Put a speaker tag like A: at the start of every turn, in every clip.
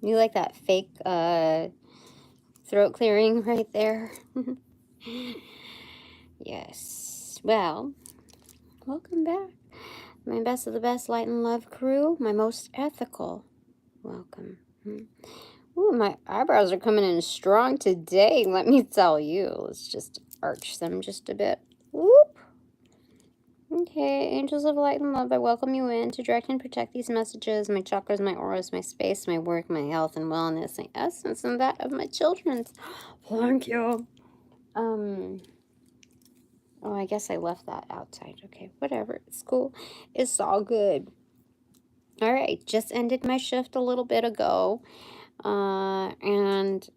A: You like that fake throat clearing right there? Yes. Well, welcome back. My best of the best light and love crew. My most ethical. Welcome. Ooh, my eyebrows are coming in strong today, let me tell you. Let's just arch them just a bit. Whoop. Okay, angels of light and love, I welcome you in to direct and protect these messages, my chakras, my auras, my space, my work, my health and wellness, my essence, and that of my children's. Thank you. Oh, I guess I left that outside. Okay, whatever. It's cool. It's all good. All right, just ended my shift a little bit ago. And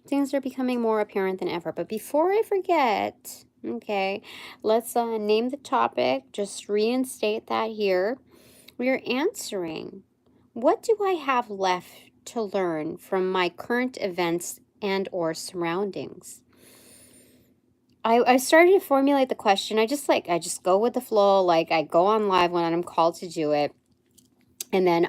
A: things are becoming more apparent than ever. But before I forget, okay, let's name the topic. Just reinstate that here. We are answering, what do I have left to learn from my current events and or surroundings? I started to formulate the question. I just go with the flow. Like, I go on live when I'm called to do it. And then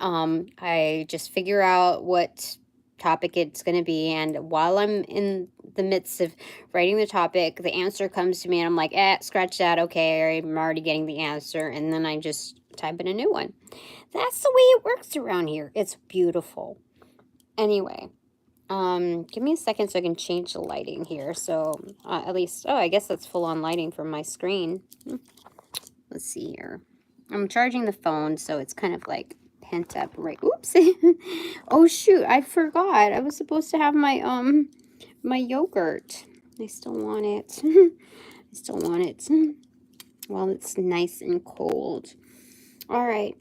A: I just figure out what topic it's going to be. And while I'm in the midst of writing the topic, the answer comes to me and I'm like, scratch that. Okay, I'm already getting the answer. And then I just type in a new one. That's the way it works around here. It's beautiful. Anyway, give me a second so I can change the lighting here. So at least, I guess that's full on lighting from my screen. Let's see here. I'm charging the phone, so it's kind of like pent up right. Oops. Oh shoot, I forgot. I was supposed to have my my yogurt. I still want it. I still want it while it's nice and cold. All right.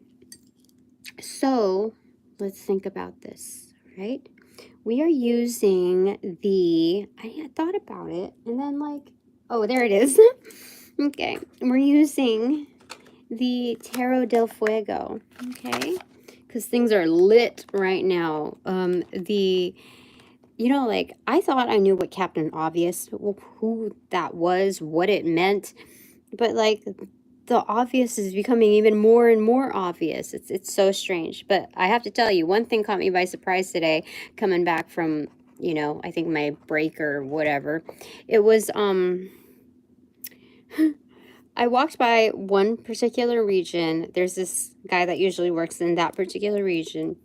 A: So, let's think about this, right? We are using the, I had thought about it, and then like, oh, there it is. Okay, we're using the Tarot del Fuego, okay? Because things are lit right now. Like, I thought I knew what Captain Obvious, who that was, what it meant, but like, the obvious is becoming even more and more obvious. It's so strange. But I have to tell you, one thing caught me by surprise today, coming back from, I think my break or whatever. It was, I walked by one particular region. There's this guy that usually works in that particular region.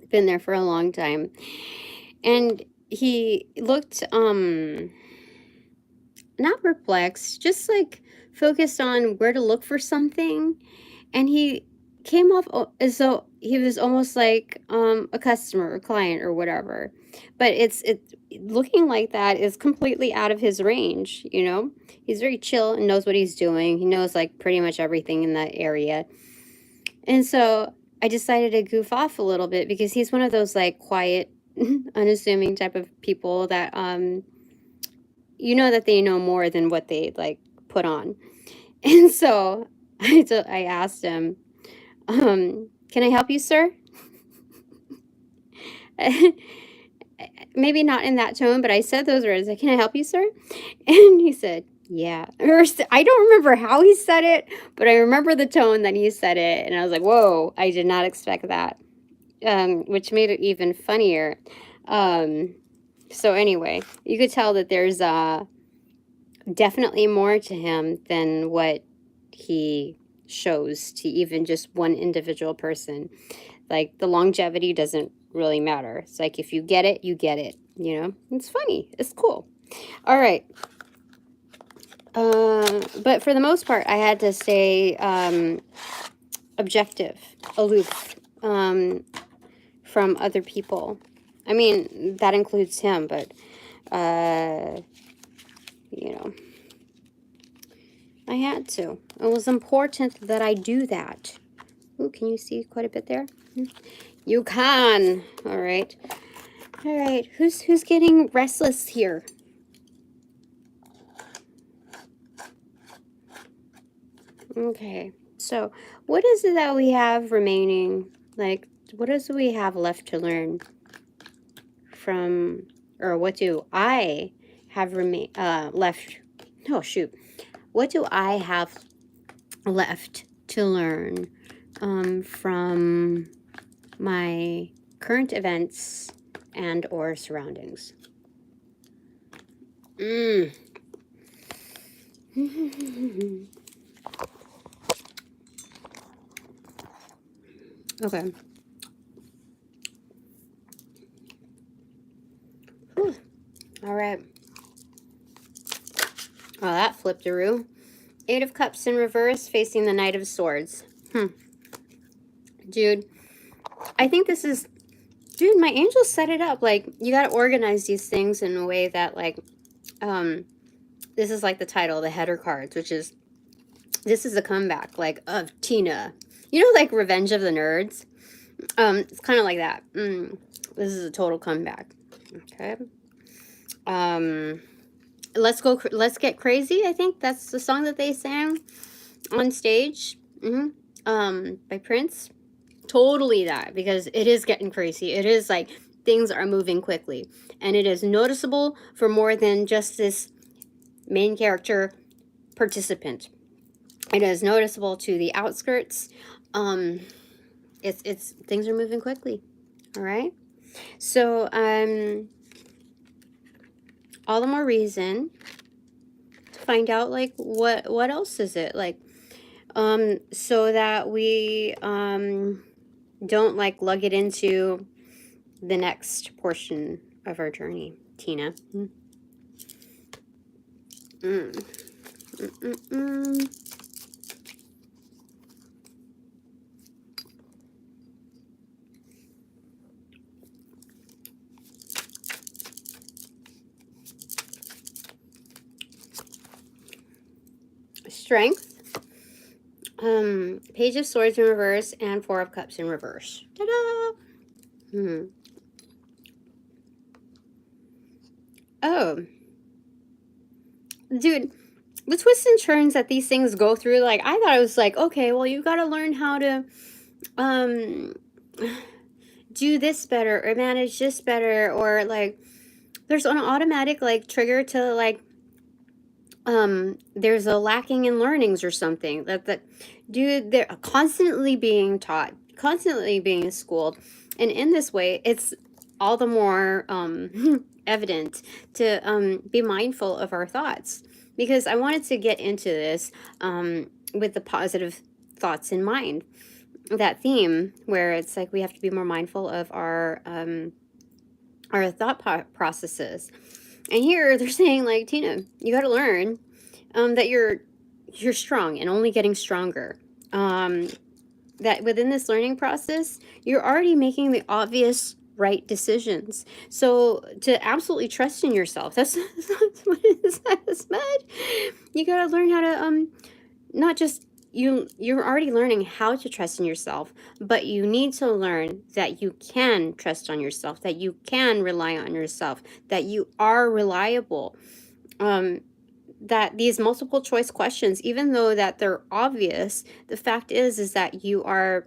A: Been there for a long time. And he looked not perplexed, just like focused on where to look for something. And he came off as though he was almost like a customer or client or whatever. But it's looking like that is completely out of his range. He's very chill and knows what he's doing. He knows like pretty much everything in that area. And so I decided to goof off a little bit because he's one of those like quiet, unassuming type of people that that they know more than what they like put on. And so I asked him, can I help you, sir? Maybe not in that tone, but I said those words. Like, can I help you, sir? And he said, yeah. I don't remember how he said it, but I remember the tone that he said it. And I was like, whoa, I did not expect that, which made it even funnier. So anyway, you could tell that there's definitely more to him than what he shows to even just one individual person. Like, the longevity doesn't really matter. It's like, if you get it, you get it. It's funny. It's cool. All right. But for the most part, I had to stay objective, aloof from other people. I mean, that includes him, but I had to. It was important that I do that. Ooh, can you see quite a bit there? You can. All right. All right. Who's getting restless here? Okay. So, what is it that we have remaining? Like, what is it we have left to learn from, or what do I have left? Oh, shoot. What do I have left to learn from my current events and or surroundings. Okay. Whew. All right. Oh, that flipped-a-roo. Eight of Cups in reverse facing the Knight of Swords. Dude, I think this is... Dude, my angels set it up. Like, you got to organize these things in a way that, like, this is like the title, the header cards, which is, this is a comeback, like, of Tina. You know, like Revenge of the Nerds? It's kind of like that. This is a total comeback. Okay. Let's Get Crazy, I think that's the song that they sang on stage. By Prince. Totally that, because it is getting crazy. It is like things are moving quickly, and it is noticeable for more than just this main character participant. It is noticeable to the outskirts. It's things are moving quickly. All right. So all the more reason to find out, like, what else is it like, so that we don't like lug it into the next portion of our journey, Tina. Strength. Page of Swords in reverse and Four of Cups in reverse. Ta-da! Oh. Dude, the twists and turns that these things go through, like, I thought it was like, okay, well, you gotta learn how to, do this better, or manage this better, or, like, there's an automatic, like, trigger to, like, there's a lacking in learnings or something. Dude, they're constantly being taught, constantly being schooled. And in this way, it's all the more evident to be mindful of our thoughts. Because I wanted to get into this with the positive thoughts in mind. That theme where it's like we have to be more mindful of our thought processes. And here they're saying, like, Tina, you got to learn that you're strong and only getting stronger. That within this learning process, you're already making the obvious right decisions. So to absolutely trust in yourself, that's what it is as much. You got to learn how to not just you're already learning how to trust in yourself, but you need to learn that you can trust on yourself, that you can rely on yourself, that you are reliable. That these multiple choice questions, even though that they're obvious, the fact is that you are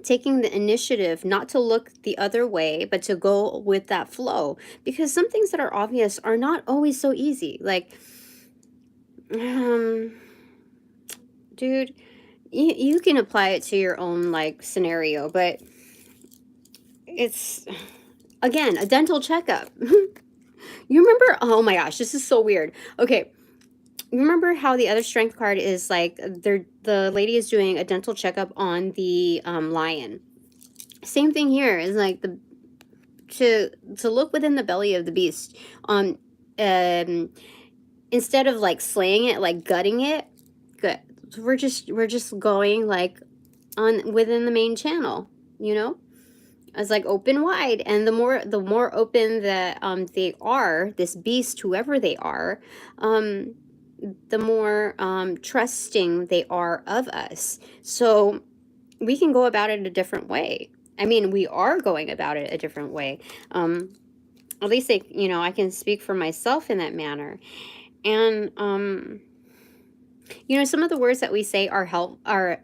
A: taking the initiative not to look the other way, but to go with that flow, because some things that are obvious are not always so easy. Like, dude, you can apply it to your own, like, scenario, but it's, again, a dental checkup. You remember, oh my gosh, this is so weird. Okay, you remember how the other strength card is like, the lady is doing a dental checkup on the lion. Same thing here is like to look within the belly of the beast. Instead of like slaying it, like gutting it, good. We're just going like on within the main channel, you know. It's like open wide, and the more open that they are, this beast, whoever they are, the more trusting they are of us. So we can go about it a different way. I mean, we are going about it a different way. At least, like, you know, I can speak for myself in that manner. And you know, some of the words that we say are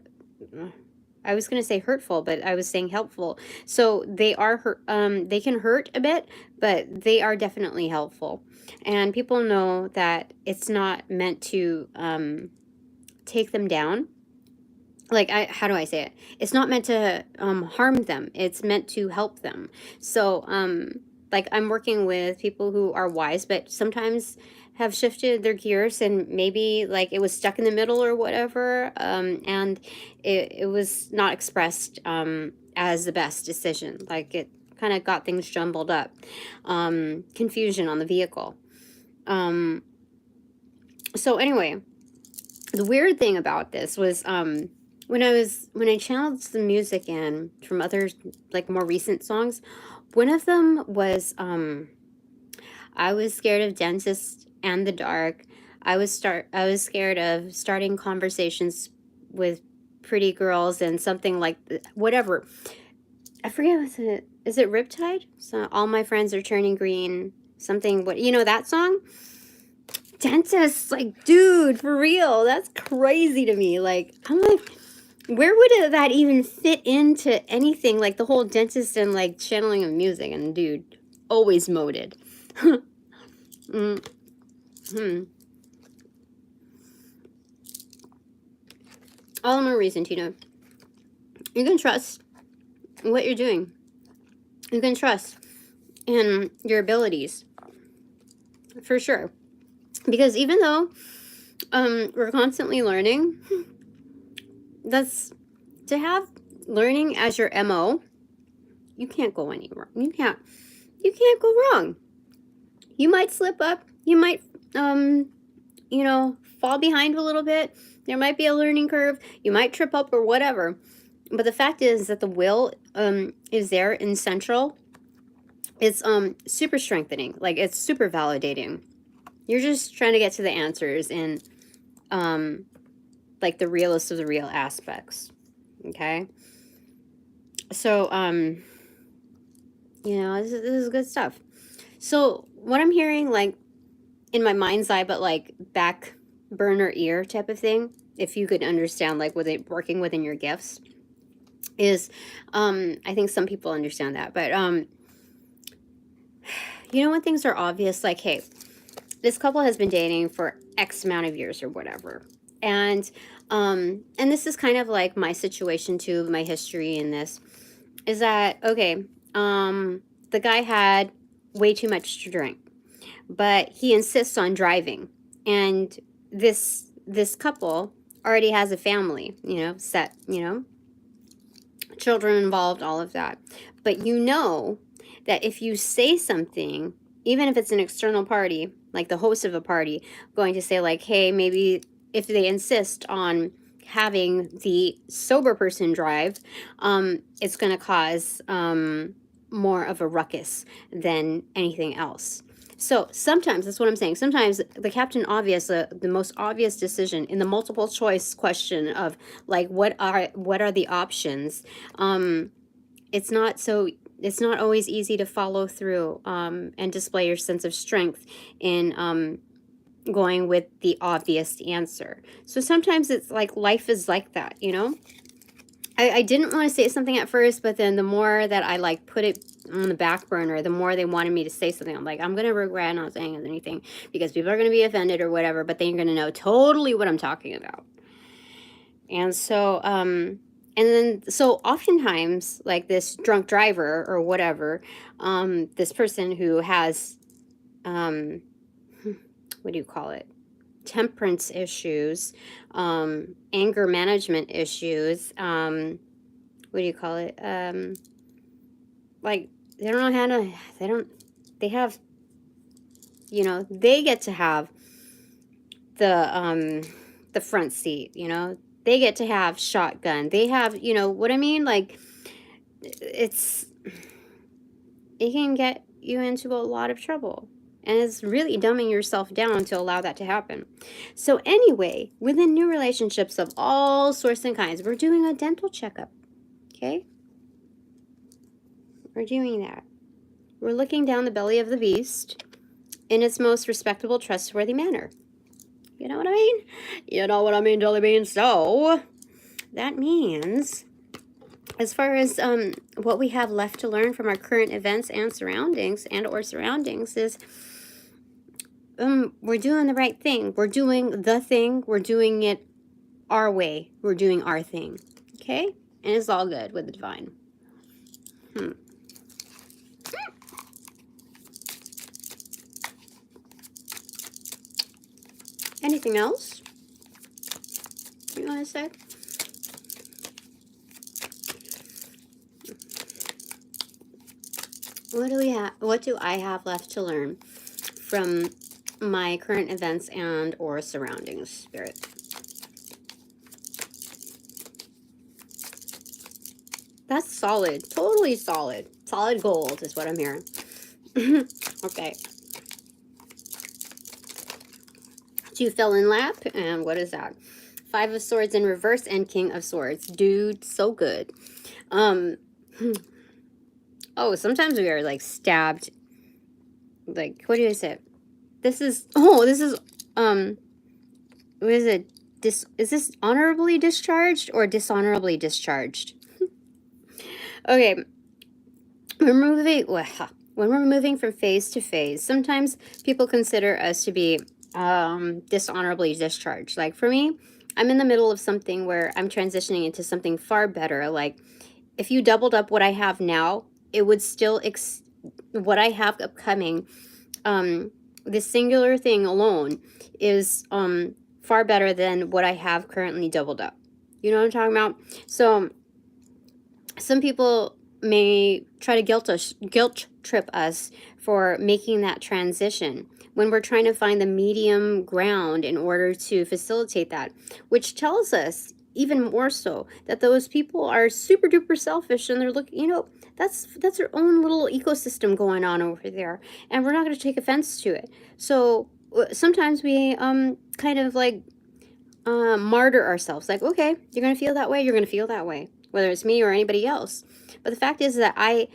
A: I was going to say hurtful, but I was saying helpful. So they are they can hurt a bit, but they are definitely helpful. And people know that it's not meant to take them down. like, how do I say it? It's not meant to harm them. It's meant to help them. So, like, I'm working with people who are wise, but sometimes have shifted their gears, and maybe like it was stuck in the middle or whatever, and it was not expressed as the best decision. Like, it kind of got things jumbled up, confusion on the vehicle. So anyway, the weird thing about this was when I channeled some music in from other, like, more recent songs, one of them was I was scared of dentists and the dark. I was scared of starting conversations with pretty girls and something like whatever. I forget, is it Riptide? So all my friends are turning green. Something, what, that song? Dentists, like, dude, for real, that's crazy to me. Like, I'm like, where would that even fit into anything? Like, the whole dentist and like channeling of music, and dude, always moded. All the more reason, Tina. You can trust what you're doing. You can trust in your abilities, for sure. Because even though we're constantly learning, that's to have learning as your MO. You can't go anywhere. You can't go wrong. You might slip up. You might fall behind a little bit. There might be a learning curve. You might trip up or whatever. But the fact is that the will is there in central. It's super strengthening. Like, it's super validating. You're just trying to get to the answers in like the realest of the real aspects. Okay? So this is good stuff. So what I'm hearing, like, in my mind's eye, but like back burner ear type of thing, if you could understand, like, with it working within your gifts, is I think some people understand that, but when things are obvious, like, hey, this couple has been dating for X amount of years or whatever, and this is kind of like my situation too, my history in this is that, okay, the guy had way too much to drink, but he insists on driving, and this couple already has a family, set, children involved, all of that. But that if you say something, even if it's an external party, like the host of a party, going to say, like, hey, maybe if they insist on having the sober person drive, it's going to cause more of a ruckus than anything else. So sometimes, that's what I'm saying, sometimes the Captain Obvious, the most obvious decision in the multiple choice question of, like, what are the options, it's not always easy to follow through and display your sense of strength in going with the obvious answer. So sometimes it's like life is like that, I didn't want to say something at first, but then the more that I, like, put it on the back burner, the more they wanted me to say something. I'm like, I'm going to regret not saying anything because people are going to be offended or whatever, but then you're going to know totally what I'm talking about. And so, so oftentimes, like, this drunk driver or whatever, this person who has, what do you call it? Temperance issues, anger management issues, what do you call it? Like, they don't know how to, they have, they get to have the front seat, they get to have shotgun. They have, what I mean? Like, it can get you into a lot of trouble. And it's really dumbing yourself down to allow that to happen. So anyway, within new relationships of all sorts and kinds, we're doing a dental checkup, okay? We're doing that. We're looking down the belly of the beast in its most respectable, trustworthy manner. You know what I mean? You know what I mean, Jelly Bean? So that means, as far as what we have left to learn from our current events and surroundings is we're doing the right thing. We're doing the thing. We're doing it our way. We're doing our thing. Okay? And it's all good with the divine. Anything else you want to say? What do we have? What do I have left to learn from my current events and or surroundings, Spirit? That's solid. Totally solid. Solid gold is what I'm hearing. Okay. 2 fell in lap, and what is that? 5 of Swords in reverse and King of Swords. Dude, so good. Oh, sometimes we are like stabbed. Like, what do you say? This is, what is it? Is this honorably discharged or dishonorably discharged? Okay. When we're moving from phase to phase, sometimes people consider us to be dishonorably discharged. Like for me, I'm in the middle of something where I'm transitioning into something far better. Like if you doubled up what I have now, it would still what I have upcoming. This singular thing alone is far better than what I have currently doubled up. You know what I'm talking about? So some people may try to guilt trip us for making that transition when we're trying to find the medium ground in order to facilitate that, which tells us even more so that those people are super duper selfish and they're looking, you know, that's their own little ecosystem going on over there, and we're not going to take offense to it. So sometimes we kind of like martyr ourselves, like, okay, you're going to feel that way, you're going to feel that way, whether it's me or anybody else. But the fact is that I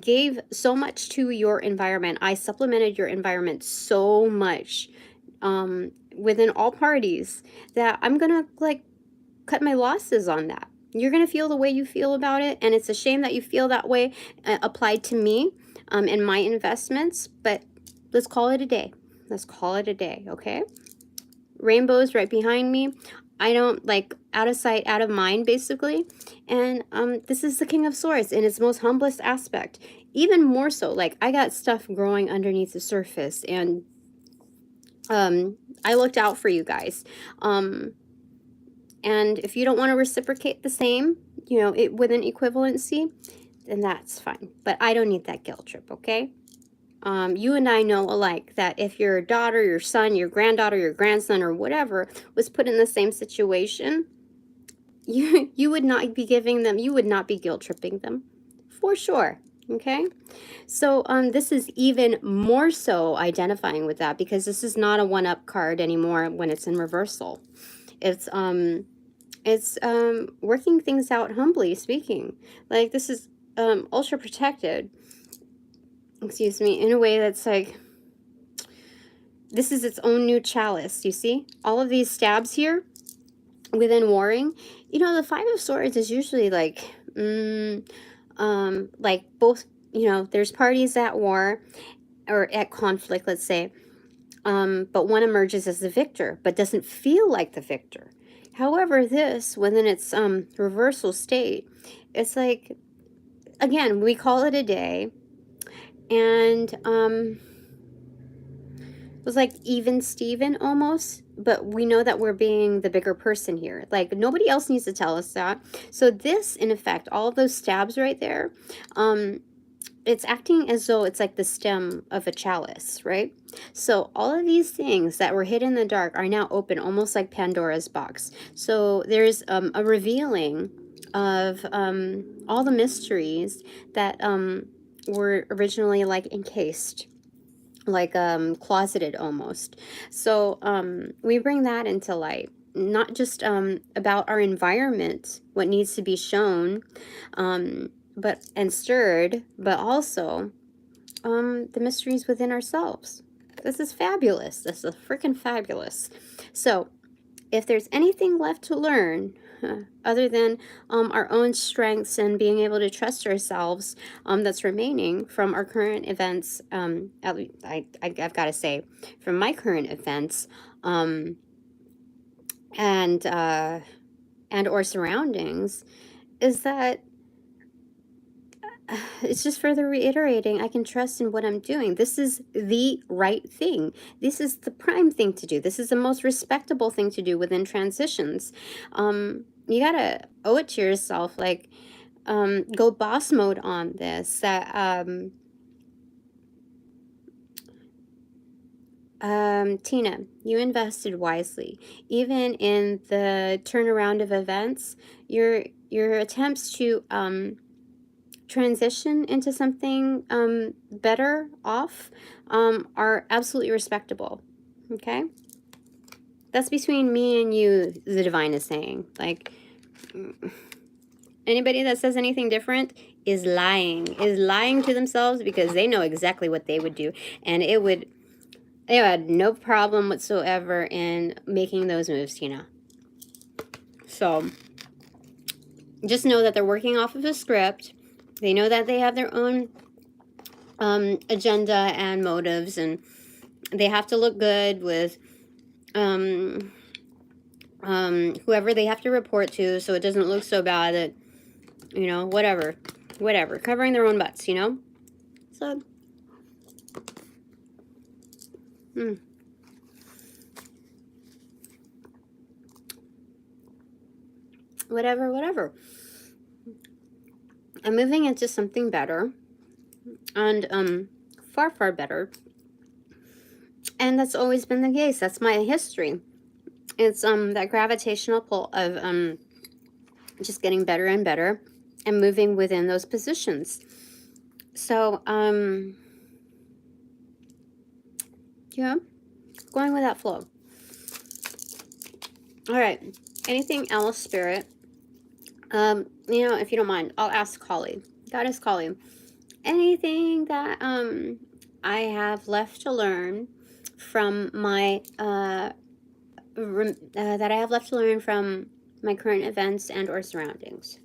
A: gave so much to your environment. I supplemented your environment so much within all parties that I'm going to like cut my losses on that. You're going to feel the way you feel about it. And it's a shame that you feel that way applied to me and my investments. But let's call it a day. Let's call it a day. Okay. Rainbows right behind me. I don't like out of sight, out of mind, basically. And this is the King of Swords in its most humblest aspect. Even more so, like I got stuff growing underneath the surface, and I looked out for you guys. And if you don't want to reciprocate the same, you know, with an equivalency, then that's fine. But I don't need that guilt trip, okay? You and I know alike that if your daughter, your son, your granddaughter, your grandson, or whatever was put in the same situation, you would not be giving them, you would not be guilt tripping them, for sure. Okay, so this is even more so identifying with that, because this is not a one-up card anymore when it's in reversal. It's working things out humbly speaking. Like this is ultra protected, excuse me, in a way that's like, this is its own new chalice. You see all of these stabs here within warring. You know, the 5 of Swords is usually like both, you know, there's parties at war or at conflict, let's say, but one emerges as the victor but doesn't feel like the victor. However, this within its reversal state, it's like, again, we call it a day, and it was like even Steven almost, but we know that we're being the bigger person here. Like nobody else needs to tell us that. So this, in effect, all of those stabs right there, it's acting as though it's like the stem of a chalice, right? So all of these things that were hidden in the dark are now open, almost like Pandora's box. So there's a revealing of all the mysteries that were originally like encased, like closeted almost. So we bring that into light, not just about our environment, what needs to be shown but and stirred, but also the mysteries within ourselves. This is fabulous. This is freaking fabulous. So if there's anything left to learn other than our own strengths and being able to trust ourselves, that's remaining from our current events, I've got to say, from my current events, and or surroundings, is that it's just further reiterating, I can trust in what I'm doing. This is the right thing. This is the prime thing to do. This is the most respectable thing to do within transitions. You gotta owe it to yourself, like, go boss mode on this. That Tina, you invested wisely. Even in the turnaround of events, your attempts to transition into something better off are absolutely respectable. Okay, that's between me and you, the divine is saying. Like, anybody that says anything different is lying to themselves, because they know exactly what they would do, and they had no problem whatsoever in making those moves, Tina. So just know that they're working off of a script. They know that they have their own agenda and motives, and they have to look good with whoever they have to report to, so it doesn't look so bad that, you know, whatever, covering their own butts, you know. So whatever. I'm moving into something better, and far better. And that's always been the case. That's my history. It's that gravitational pull of just getting better and better and moving within those positions. So yeah, going with that flow. All right. Anything else, Spirit? You know, if you don't mind, I'll ask Kali. Goddess Kali. Anything that I have left to learn from my that I have left to learn from my current events and or surroundings.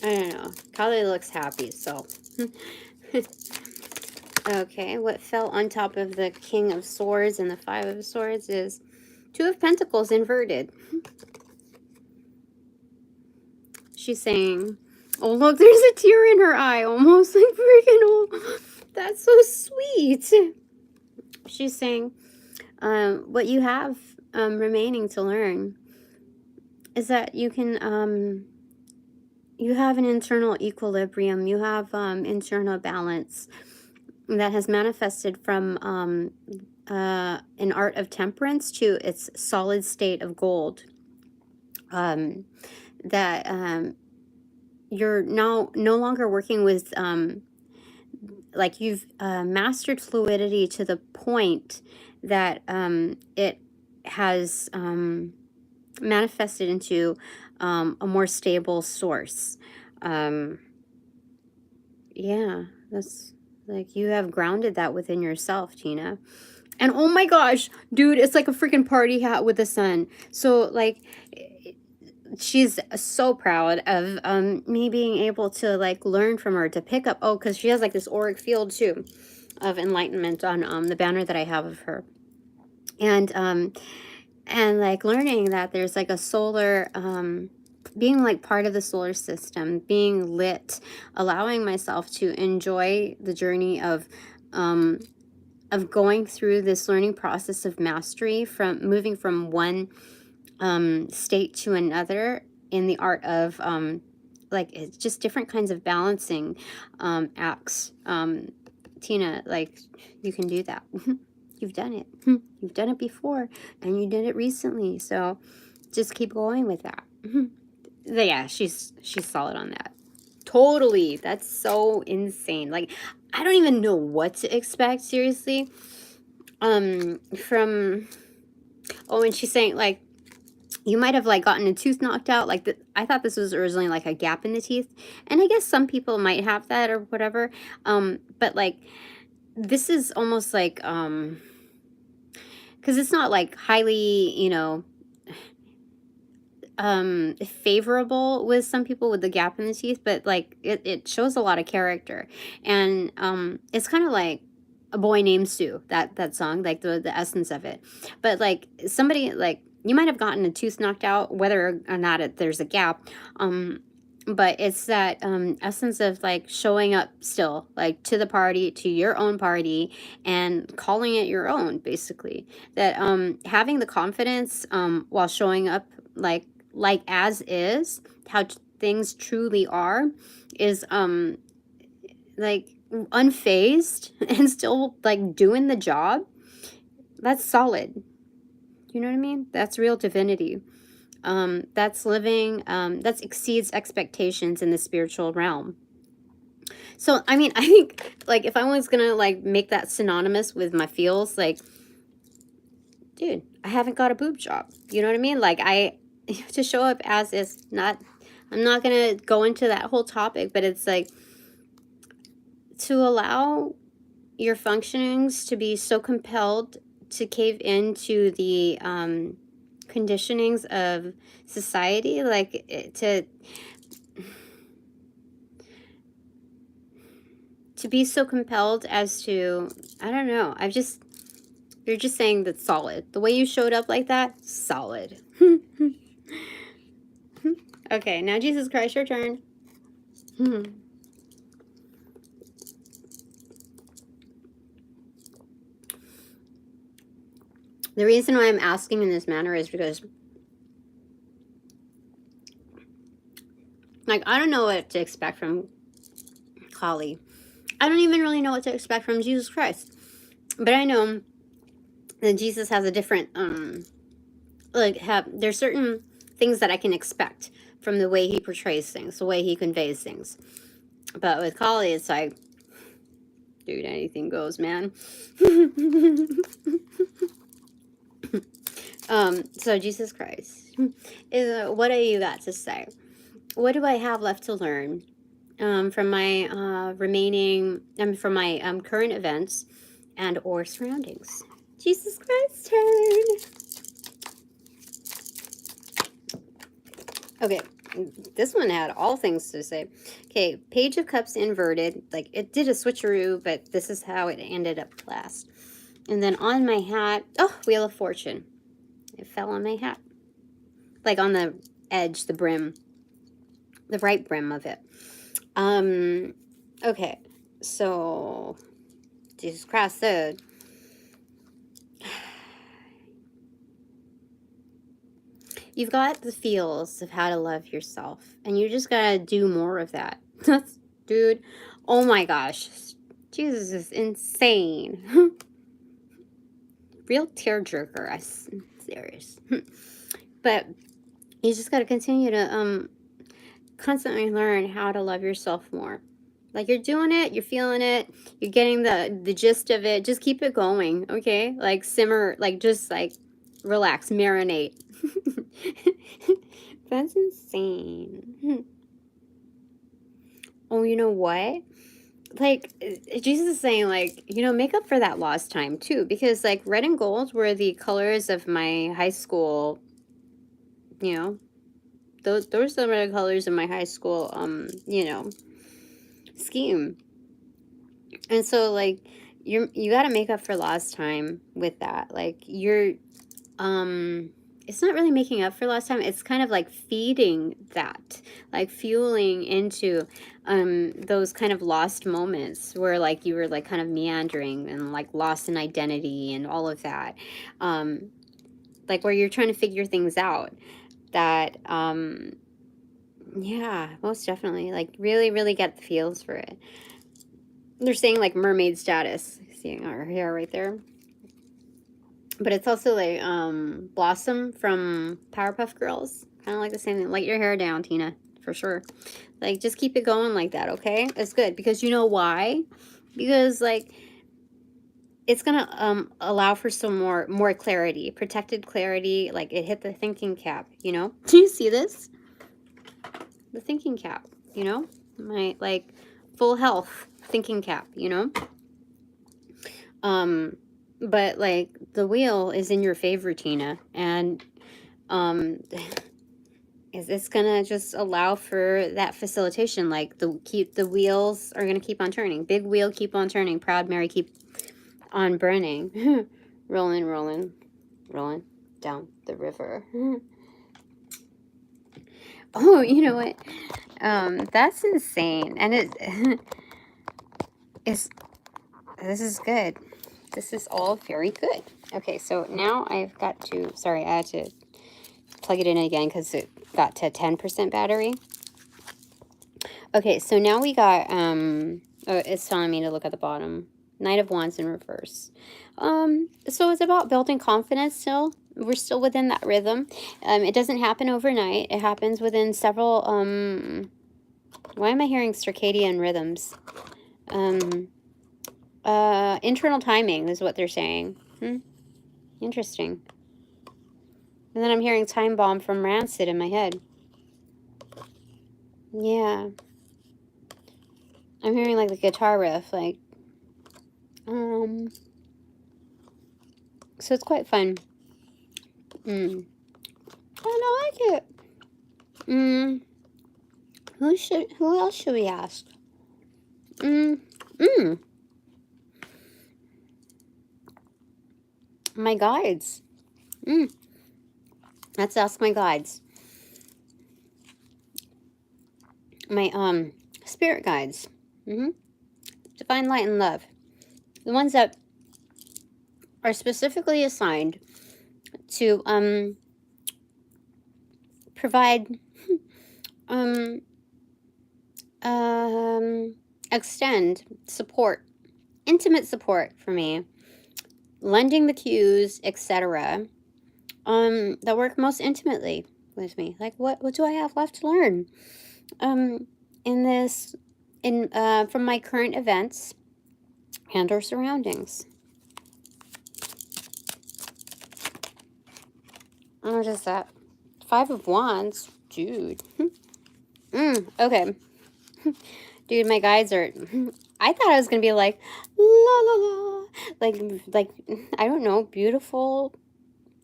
A: I don't know. Kali looks happy, so. Okay, what fell on top of the King of Swords and the Five of Swords is Two of Pentacles inverted. She's saying, oh, look, there's a tear in her eye, almost like freaking, oh, that's so sweet. She's saying, what you have remaining to learn is that you can, you have an internal equilibrium, you have internal balance that has manifested from an art of temperance to its solid state of gold. That you're now no longer working with, like, you've mastered fluidity to the point that it has manifested into a more stable source. Yeah, that's like, you have grounded that within yourself, Tina. And oh my gosh, dude, it's like a freaking party hat with the sun. So, like, she's so proud of me being able to, like, learn from her, to pick up, oh, because she has, like, this auric field, too, of enlightenment on the banner that I have of her. And like, learning that there's, like, a solar, being, like, part of the solar system, being lit, allowing myself to enjoy the journey of going through this learning process of mastery, from moving from one state to another in the art of like, it's just different kinds of balancing acts. Tina, like, you can do that. You've done it. You've done it before, and you did it recently, so just keep going with that. Yeah, she's solid on that. Totally. That's so insane. Like, I don't even know what to expect, seriously. From, oh, and she's saying, like, you might have, like, gotten a tooth knocked out. Like, I thought this was originally, like, a gap in the teeth, and I guess some people might have that or whatever. But, like, this is almost like, because it's not, like, highly, you know, favorable with some people with the gap in the teeth, but, like, it shows a lot of character. And it's kind of like, A Boy Named Sue, that song, like the essence of it. But like somebody, like you might have gotten a tooth knocked out, whether or not there's a gap. But it's that essence of like showing up still, like to the party, to your own party, and calling it your own, basically. That having the confidence while showing up like as is, how things truly are, is like unfazed and still like doing the job. That's solid. You know what I mean? That's real divinity. That's living, that exceeds expectations in the spiritual realm. So, I mean, I think, like, if I was gonna, like, make that synonymous with my feels, like, dude, I haven't got a boob job. You know what I mean? Like, to show up as is, not, I'm not gonna go into that whole topic, but it's like, to allow your functionings to be so compelled to cave into the, conditionings of society, like to be so compelled as to, I don't know, you're just saying that's solid. The way you showed up like that, solid. Okay, now Jesus Christ, your turn. The reason why I'm asking in this manner is because, like, I don't know what to expect from Kali. I don't even really know what to expect from Jesus Christ. But I know that Jesus has a different, there's certain things that I can expect from the way he portrays things, the way he conveys things. But with Kali, it's like, dude, anything goes, man. So Jesus Christ, what do you got to say? What do I have left to learn from my from my current events and or surroundings? Jesus Christ's turn. Okay, this one had all things to say. Okay, Page of Cups inverted. Like, it did a switcheroo, but this is how it ended up last. And then on my hat, oh, Wheel of Fortune. It fell on my hat. Like on the edge, the brim. The right brim of it. Okay, so Jesus Christ said, you've got the feels of how to love yourself, and you just gotta do more of that. That's, dude, oh my gosh, Jesus is insane. Real tearjerker, I'm serious. But you just gotta continue to constantly learn how to love yourself more. Like, you're doing it, you're feeling it, you're getting the gist of it. Just keep it going, okay? Like, simmer, like, just like relax, marinate. That's insane. Oh, you know what? Like, Jesus is saying, like, you know, make up for that lost time too, because like red and gold were the colors of my high school, you know, those are some of the colors of my high school you know, scheme. And so like you got to make up for lost time with that. Like, you're it's not really making up for lost time. It's kind of like feeding that, like fueling into those kind of lost moments where like you were like kind of meandering and like lost in identity and all of that. Like where you're trying to figure things out. That yeah, most definitely. Like, really, really get the feels for it. They're saying like mermaid status. Seeing our hair right there. But it's also like Blossom from Powerpuff Girls. Kind of like the same thing. Let your hair down, Tina. For sure. Like, just keep it going like that, okay? It's good. Because you know why? Because, like, it's going to allow for some more clarity. Protected clarity. Like, it hit the thinking cap, you know? Do you see this? The thinking cap, you know? My, like, full health thinking cap, you know? But like the wheel is in your favor, Tina, and is this gonna just allow for that facilitation? Like the wheels are gonna keep on turning. Big wheel keep on turning. Proud Mary keep on burning. Rolling, rolling, rolling down the river. Oh, you know what? That's insane. And it's this is good. This is all very good. Okay, so now I've got to, sorry, I had to plug it in again because it got to 10% battery. Okay, so now we got, oh, it's telling me to look at the bottom. Knight of Wands in reverse. So it's about building confidence still. We're still within that rhythm. It doesn't happen overnight. It happens within several, why am I hearing circadian rhythms? Internal timing is what they're saying. Interesting. And then I'm hearing Time Bomb from Rancid in my head. Yeah. I'm hearing like the guitar riff, like, so it's quite fun. And I like it. Who else should we ask? My guides. Let's ask my guides. My, spirit guides. Divine light and love. The ones that are specifically assigned to, provide, extend support, intimate support for me, lending the cues, etc. That work most intimately with me. Like, what do I have left to learn? From my current events and or surroundings. What is that? 5 of Wands, dude. Okay. Dude, my guides are, I thought I was gonna be like, la la la, like, I don't know, beautiful,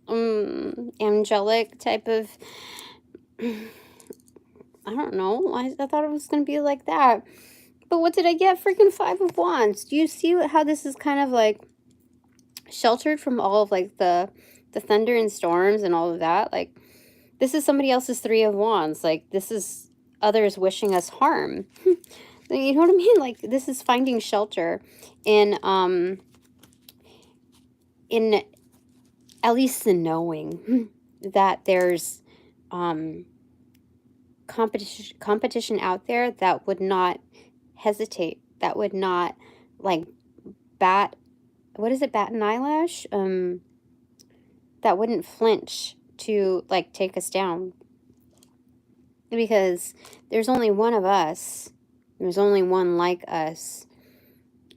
A: angelic type of, I don't know, I thought it was gonna be like that, but what did I get? Freaking 5 of Wands. Do you see how this is kind of like sheltered from all of like the thunder and storms and all of that? Like, this is somebody else's 3 of Wands. Like, this is others wishing us harm. You know what I mean? Like, this is finding shelter in at least the knowing that there's competition out there that would not hesitate, that would not like bat an eyelash, that wouldn't flinch to like take us down, because there's only one of us, there's only one like us,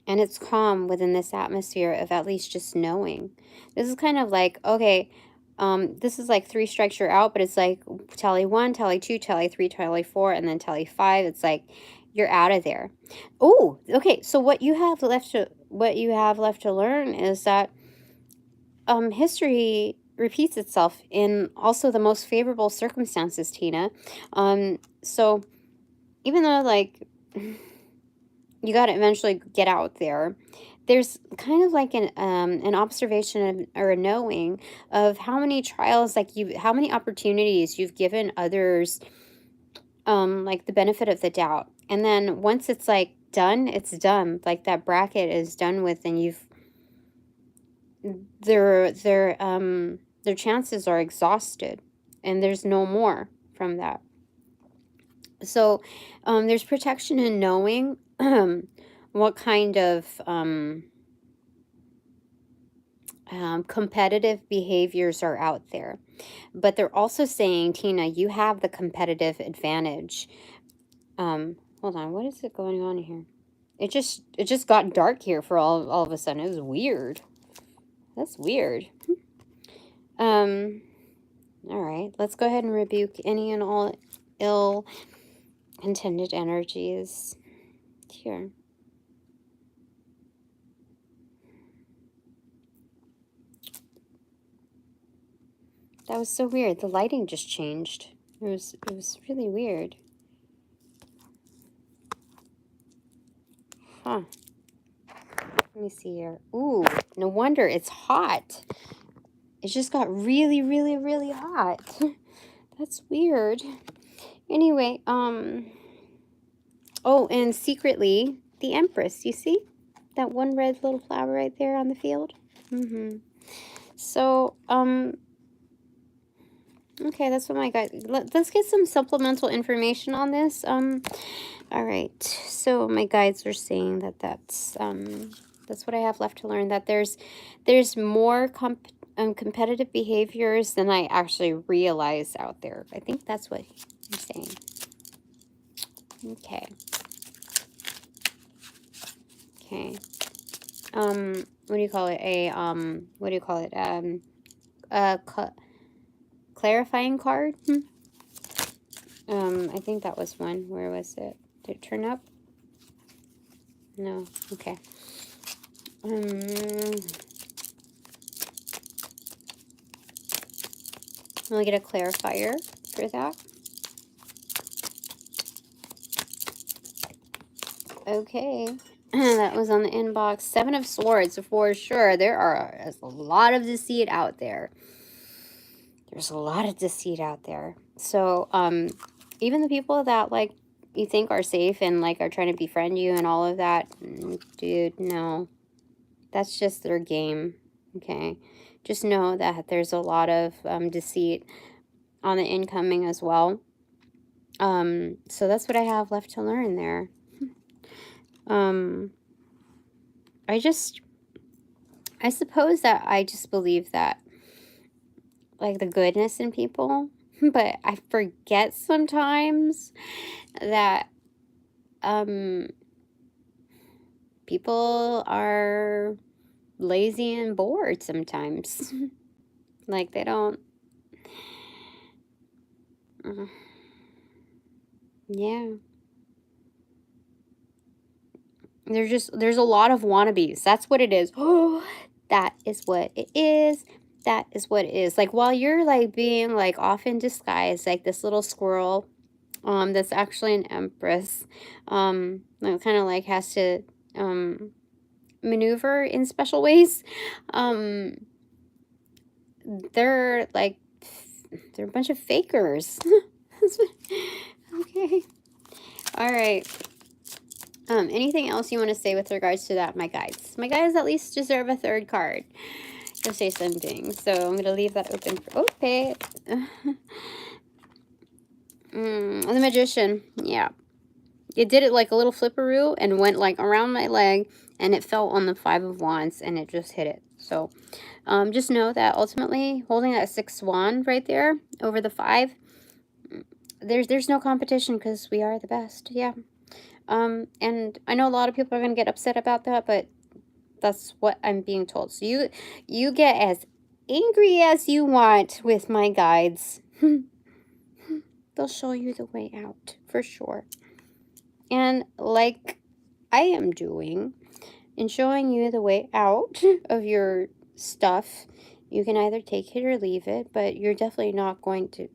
A: and it's calm within this atmosphere of at least just knowing. This is kind of like, okay, this is like 3 strikes you're out, but it's like tally 1, tally 2, tally 3, tally 4, and then tally 5. It's like you're out of there. Oh, okay. So what you have left to learn is that history repeats itself in also the most favorable circumstances, Tina. So even though like you got to eventually get out there, there's kind of like an observation or a knowing of how many trials, like how many opportunities you've given others, like the benefit of the doubt. And then once it's like done, it's done. Like that bracket is done with, and their chances are exhausted, and there's no more from that. So there's protection in knowing what kind of competitive behaviors are out there. But they're also saying, Tina, you have the competitive advantage. Hold on, what is it going on here? It just got dark here for all of a sudden. It was weird. That's weird. All right, let's go ahead and rebuke any and all ill intended energies here. That was so weird. The lighting just changed. It was really weird. Huh. Let me see here. Ooh, no wonder it's hot. It just got really, really, really hot. That's weird. Anyway, oh, and secretly, the Empress, you see? That one red little flower right there on the field? So, okay, that's what my guys, let's get some supplemental information on this. All right, so my guides are saying that that's what I have left to learn, that there's more competitive behaviors than I actually realize out there. I think that's what he's saying. Okay. Okay. What do you call it? What do you call it? Clarifying card. I think that was one. Where was it? Did it turn up? No. Okay. I'll get a clarifier for that. Okay. That was on the inbox. 7 of Swords, for sure. There's a lot of deceit out there. There's a lot of deceit out there. So, even the people that, like, you think are safe and, like, are trying to befriend you and all of that, dude, no. That's just their game, okay? Just know that there's a lot of deceit on the incoming as well. So that's what I have left to learn there. I suppose that I just believe that, like, the goodness in people, but I forget sometimes that people are lazy and bored sometimes. Like, they don't, yeah. There's a lot of wannabes. That's what it is. Oh, that is what it is. That is what it is. Like, while you're, like, being, like, off in disguise, like this little squirrel, that's actually an empress, that kind of, like, has to, maneuver in special ways. They're, like, they're a bunch of fakers. Okay. All right. Anything else you want to say with regards to that, my guides? My guides at least deserve a 3rd card. You'll say something. So I'm going to leave that open for... Okay. The Magician. Yeah. It did it like a little flipperoo and went, like, around my leg, and it fell on the 5 of Wands, and it just hit it. So just know that ultimately, holding that 6 wand right there over the 5, there's no competition because we are the best. Yeah. And I know a lot of people are going to get upset about that, but that's what I'm being told. So you get as angry as you want with my guides. They'll show you the way out, for sure. And like I am doing, in showing you the way out of your stuff, you can either take it or leave it, but you're definitely not going to...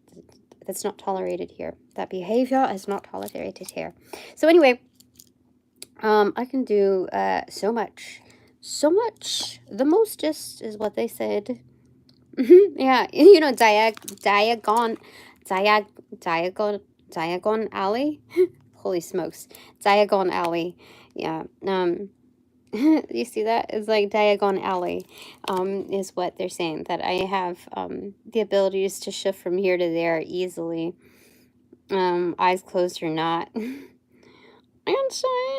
A: That's not tolerated here. That behavior is not tolerated here. So anyway, I can do so much. So much. The mostest is what they said. Yeah, you know, Diagon Alley. Holy smokes. Diagon Alley. Yeah. You see that? It's like Diagon Alley, is what they're saying. That I have the abilities to shift from here to there easily. Eyes closed or not. Insane.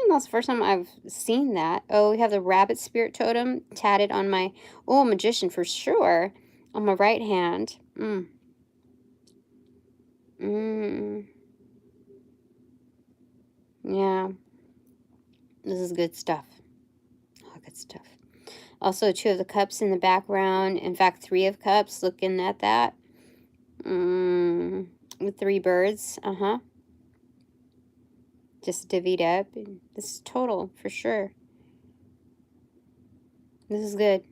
A: That's the first time I've seen that. Oh, we have the rabbit spirit totem tatted on my... Oh, Magician for sure. On my right hand. Yeah. This is good stuff. Oh, good stuff. Also, 2 of the cups in the background. In fact, 3 of cups. Looking at that. 3 birds. Just divvied up. This is total, for sure. This is good.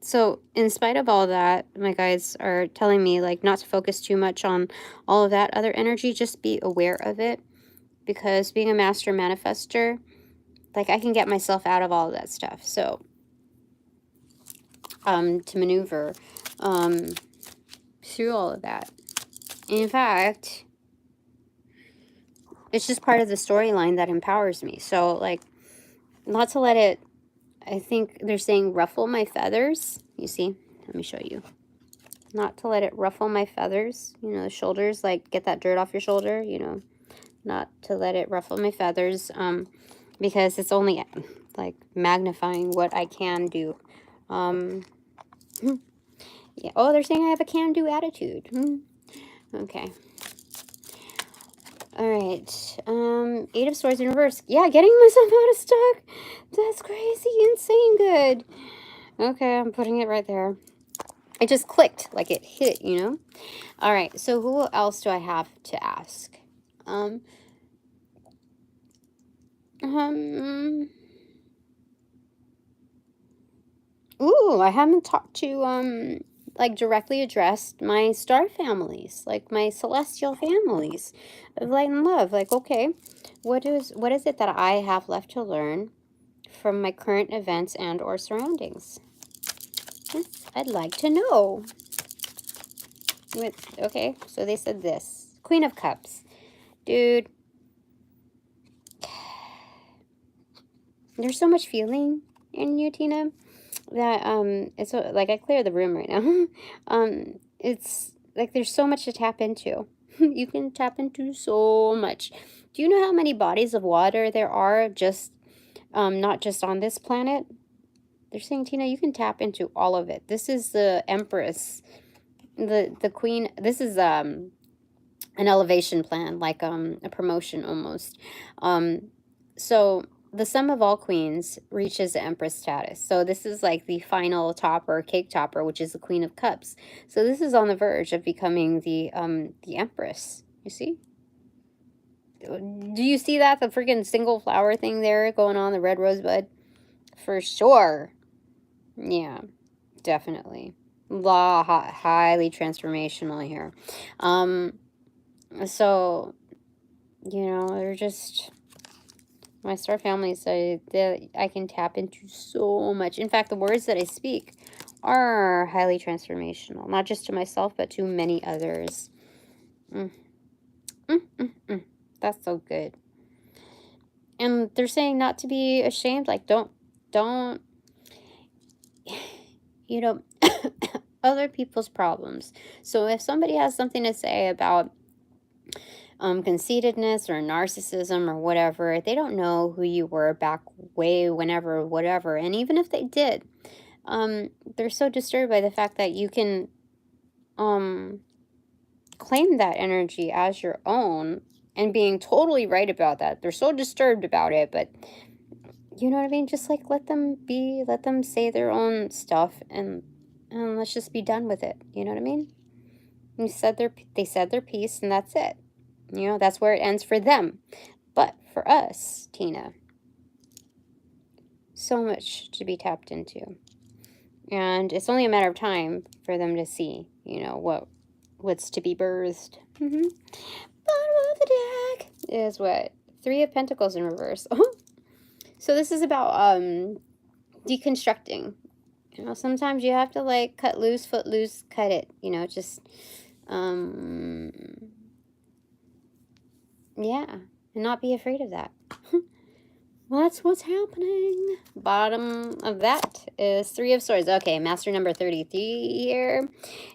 A: So, in spite of all that, my guides are telling me, like, not to focus too much on all of that other energy. Just be aware of it. Because being a master manifester, like I can get myself out of all of that stuff. So, to maneuver through all of that. In fact, it's just part of the storyline that empowers me. So, like, not to let it, I think they're saying ruffle my feathers. You see? Let me show you. Not to let it ruffle my feathers. You know, the shoulders, like, get that dirt off your shoulder, you know. Not to let it ruffle my feathers, because it's only, like, magnifying what I can do. Yeah. Oh, they're saying I have a can-do attitude. Okay. All right. 8 of Swords in reverse. Yeah, getting myself out of stock. That's crazy, insane good. Okay, I'm putting it right there. It just clicked, like it hit, you know? All right, so who else do I have to ask? Ooh, I haven't talked to, like, directly addressed my star families, like my celestial families of light and love. Like, okay, what is it that I have left to learn from my current events and or surroundings? I'd like to know. Okay, so they said this. Queen of Cups. Dude, there's so much feeling in you, Tina, that it's like I clear the room right now. It's like there's so much to tap into. You can tap into so much. Do you know how many bodies of water there are just not just on this planet? They're saying, Tina, you can tap into all of it. This is the Empress, the Queen. This is an elevation plan, like a promotion almost. So the sum of all queens reaches the Empress status. So this is like the final topper, cake topper, which is the Queen of Cups. So this is on the verge of becoming the Empress. You see? Do you see that? The freaking single flower thing there going on, the red rosebud? For sure. Yeah, definitely. Highly transformational here. So, you know, they're just, my star family say that I can tap into so much. In fact, the words that I speak are highly transformational, not just to myself, but to many others. That's so good. And they're saying not to be ashamed, like don't, you know, other people's problems. So if somebody has something to say about conceitedness or narcissism or whatever, they don't know who you were back way whenever, whatever. And even if they did, they're so disturbed by the fact that you can claim that energy as your own and being totally right about that. They're so disturbed about it, but you know what I mean? Just like let them be, let them say their own stuff, and let's just be done with it. You know what I mean? They said their piece, and that's it. You know, that's where it ends for them. But for us, Tina, so much to be tapped into. And it's only a matter of time for them to see, you know, what's to be birthed. Bottom of the deck is what? 3 of Pentacles in reverse. So this is about deconstructing. You know, sometimes you have to like cut loose, foot loose, cut it. You know, just yeah, and not be afraid of that. Well, that's what's happening. Bottom of that is 3 of Swords. Okay, master number 33 here.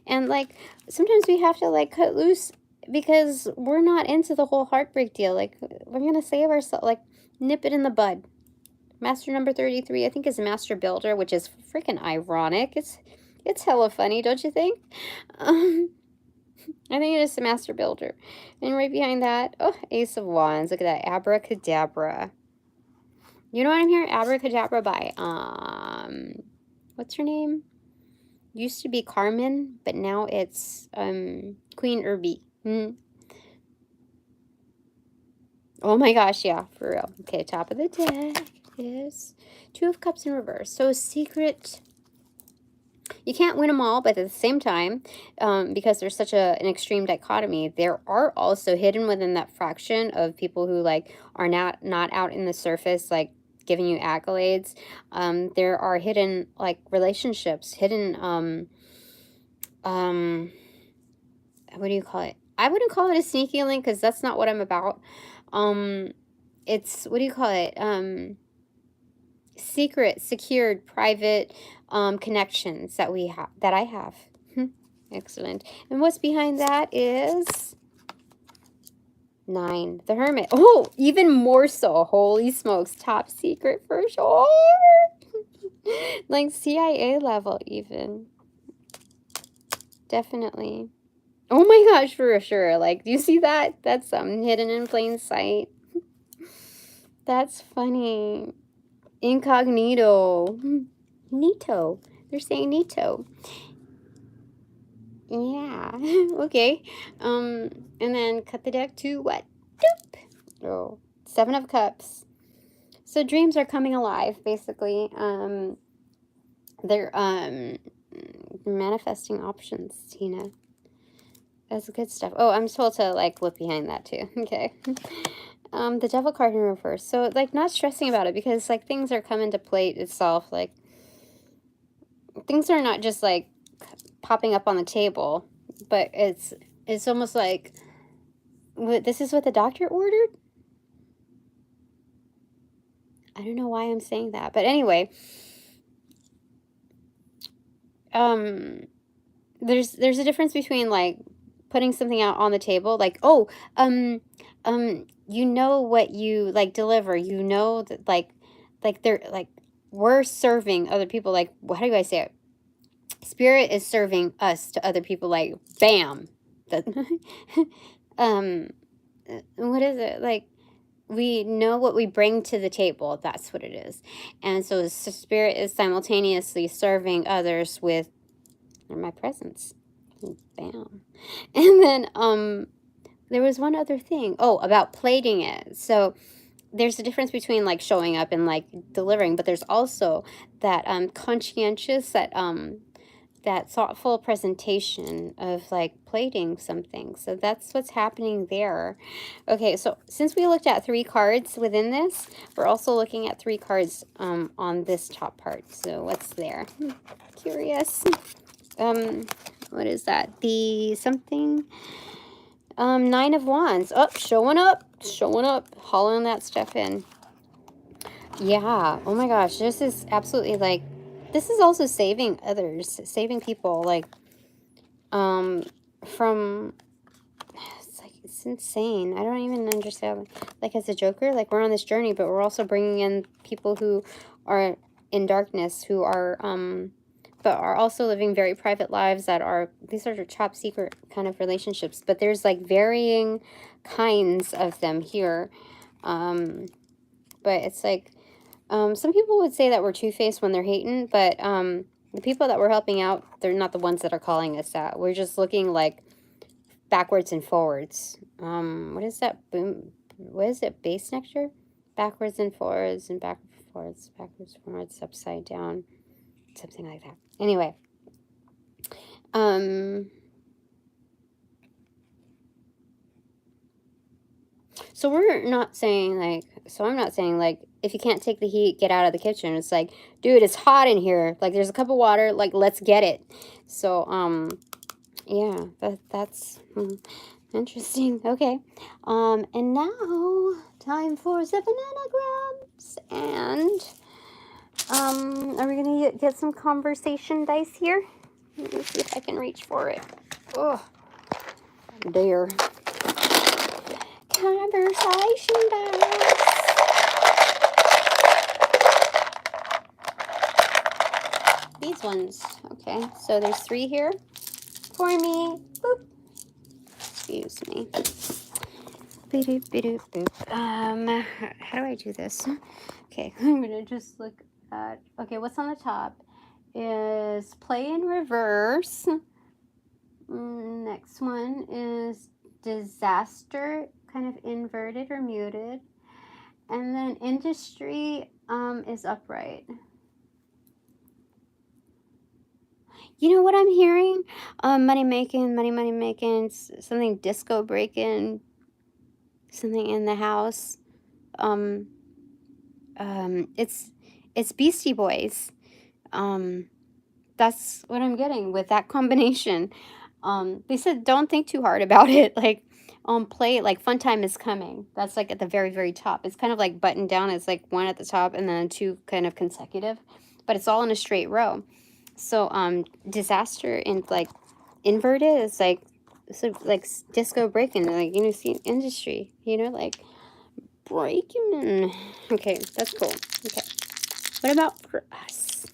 A: And like sometimes we have to like cut loose because we're not into the whole heartbreak deal. Like we're gonna save ourselves, like nip it in the bud. Master number 33, I think, is Master Builder, which is freaking ironic. It's hella funny, don't you think? I think it is the Master Builder. And right behind that, oh, Ace of Wands. Look at that, Abracadabra. You know what I'm hearing? Abracadabra by, what's her name? Used to be Carmen, but now it's, Queen Irby. Oh my gosh, yeah, for real. Okay, top of the deck is 2 of Cups in reverse. So a secret, you can't win them all, but at the same time, because there's such an extreme dichotomy, there are also hidden within that fraction of people who like are not out in the surface, like giving you accolades. There are hidden like relationships, hidden what do you call it? I wouldn't call it a sneaky link because that's not what I'm about. It's, what do you call it? Secret, secured, private connections that we have, that I have. Excellent. And what's behind that is 9, the Hermit. Oh, even more so. Holy smokes, top secret for sure. Like CIA level even. Definitely. Oh my gosh, for sure. Like, do you see that? That's hidden in plain sight. That's funny. Incognito. Nito. They're saying Nito. Yeah. Okay. And then cut the deck to what? Doop. Oh, 7 of Cups. So dreams are coming alive, basically. They're manifesting options, Tina. That's good stuff. Oh, I'm told to like look behind that too. Okay. The Devil card in reverse. So like not stressing about it because like things are coming to plate itself. Like things are not just like popping up on the table, but it's almost like this is what the doctor ordered. I don't know why I'm saying that, but anyway, there's a difference between like putting something out on the table, like, oh, you know what you like deliver, you know that like they're like we're serving other people, like how do I say it? Spirit is serving us to other people, like bam. That what is it like? We know what we bring to the table. That's what it is. And so the spirit is simultaneously serving others with my presence. Bam. And then there was one other thing. Oh, about plating it. So there's a difference between like showing up and like delivering, but there's also that conscientious, that thoughtful presentation of like plating something. So that's what's happening there. Okay, so since we looked at 3 cards within this, we're also looking at 3 cards on this top part. So what's there? Curious. What is that? The something 9 of Wands. Oh, showing up, hauling that stuff in. Yeah. Oh my gosh, this is absolutely like, this is also saving others, saving people, like from, it's like, it's insane. I don't even understand, like as a Joker, like we're on this journey, but we're also bringing in people who are in darkness, who are but are also living very private lives that are, these are top secret kind of relationships, but there's like varying kinds of them here. But it's like, some people would say that we're two-faced when they're hating, but the people that we're helping out, they're not the ones that are calling us out. We're just looking like backwards and forwards. What is that? Boom. What is it? Base nectar? Backwards and forwards and backwards, upside down. Something like that. Anyway. So we're not saying like, so I'm not saying like, if you can't take the heat, get out of the kitchen. It's like, dude, it's hot in here. Like there's a cup of water, like let's get it. So, yeah, that's interesting. Okay. And now time for the bananagrams. And, are we going to get some conversation dice here? Let me see if I can reach for it. Oh, dear. Conversation dice. These ones. Okay, so there's 3 here for me. Boop. Excuse me. Boop, boop, boop. How do I do this? Okay, I'm gonna just look at. Okay, what's on the top is play in reverse. Next one is disaster, kind of inverted or muted, and then industry is upright. You know what I'm hearing? Money making, something disco breaking, something in the house. it's Beastie Boys. That's what I'm getting with that combination. They said don't think too hard about it. Like play it like fun time is coming. That's like at the very, very top. It's kind of like buttoned down. It's like one at the top and then two kind of consecutive, but it's all in a straight row. So disaster in like inverted is like so like disco breaking, like see industry, like breaking. Okay, that's cool. Okay, what about for us?